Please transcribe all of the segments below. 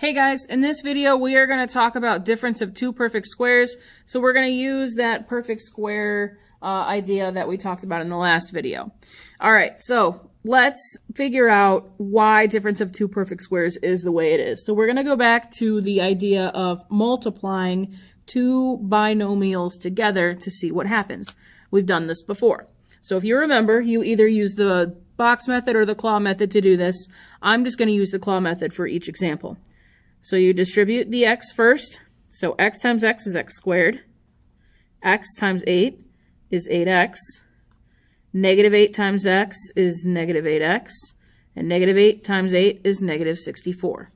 Hey guys, in this video we are going to talk about difference of two perfect squares. So we're going to use that perfect square idea that we talked about in the last video. Alright, so let's figure out why difference of two perfect squares is the way it is. So we're going to go back to the idea of multiplying two binomials together to see what happens. We've done this before. So if you remember, you either use the box method or the claw method to do this. I'm just going to use the claw method for each example. So you distribute the x first. So x times x is x squared. X times 8 is 8x. Negative 8 times x is negative 8x. And negative 8 times 8 is negative 64.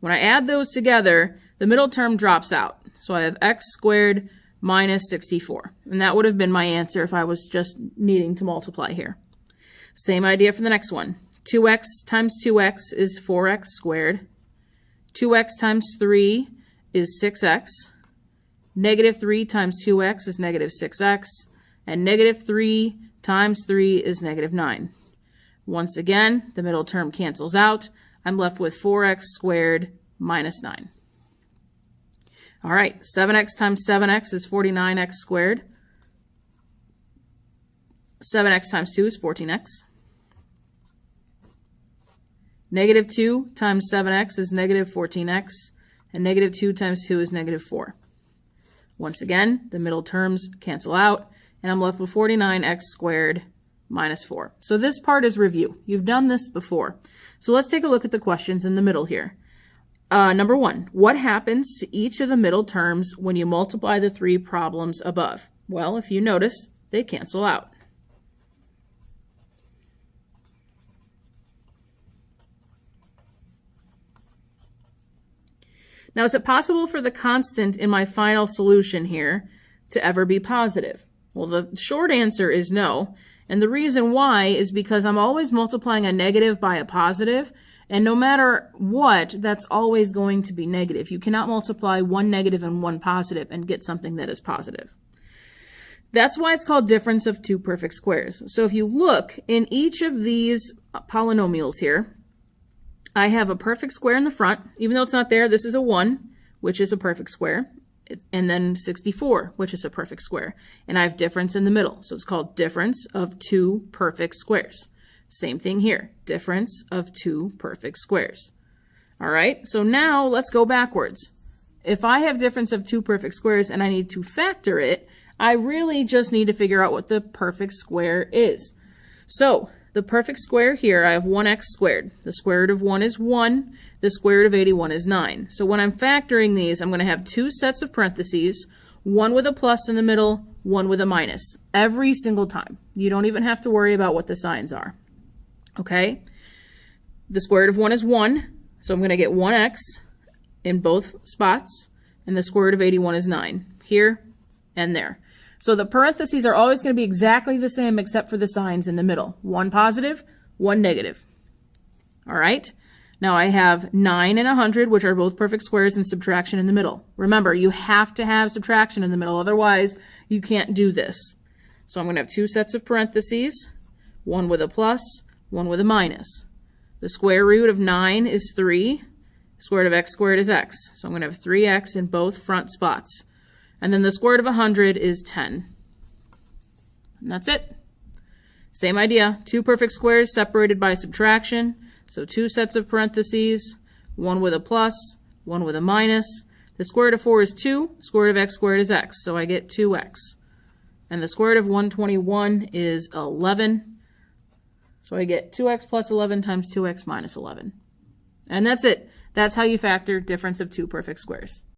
When I add those together, the middle term drops out. So I have x squared minus 64. And that would have been my answer if I was just needing to multiply here. Same idea for the next one. 2x times 2x is 4x squared. 2x times 3 is 6x. Negative 3 times 2x is negative 6x. And negative 3 times 3 is negative 9. Once again, the middle term cancels out. I'm left with 4x squared minus 9. All right, 7x times 7x is 49x squared. 7x times 2 is 14x. Negative 2 times 7x is negative 14x, and negative 2 times 2 is negative 4. Once again, the middle terms cancel out, and I'm left with 49x squared minus 4. So this part is review. You've done this before. So let's take a look at the questions in the middle here. Number 1, what happens to each of the middle terms when you multiply the three problems above? Well, if you notice, they cancel out. Now, is it possible for the constant in my final solution here to ever be positive? Well, the short answer is no. And the reason why is because I'm always multiplying a negative by a positive. And no matter what, that's always going to be negative. You cannot multiply one negative and one positive and get something that is positive. That's why it's called difference of two perfect squares. So if you look in each of these polynomials here, I have a perfect square in the front. Even though it's not there, this is a 1, which is a perfect square. And then 64, which is a perfect square. And I have difference in the middle. So it's called difference of two perfect squares. Same thing here. Difference of two perfect squares. All right, so now let's go backwards. If I have difference of two perfect squares and I need to factor it, I really just need to figure out what the perfect square is. So the perfect square here, I have 1x squared. The square root of 1 is 1. The square root of 81 is 9. So when I'm factoring these, I'm going to have two sets of parentheses, one with a plus in the middle, one with a minus, every single time. You don't even have to worry about what the signs are. Okay? The square root of 1 is 1, so I'm going to get 1x in both spots, and the square root of 81 is 9, here and there. So the parentheses are always going to be exactly the same except for the signs in the middle. One positive, one negative. All right. Now I have 9 and 100, which are both perfect squares, and subtraction in the middle. Remember, you have to have subtraction in the middle. Otherwise, you can't do this. So I'm going to have two sets of parentheses, one with a plus, one with a minus. The square root of 9 is 3. Square root of x squared is x. So I'm going to have 3x in both front spots. And then the square root of 100 is 10. And that's it. Same idea. Two perfect squares separated by subtraction. So two sets of parentheses, one with a plus, one with a minus. The square root of 4 is 2. Square root of x squared is x. So I get 2x. And the square root of 121 is 11. So I get 2x plus 11 times 2x minus 11. And that's it. That's how you factor difference of two perfect squares.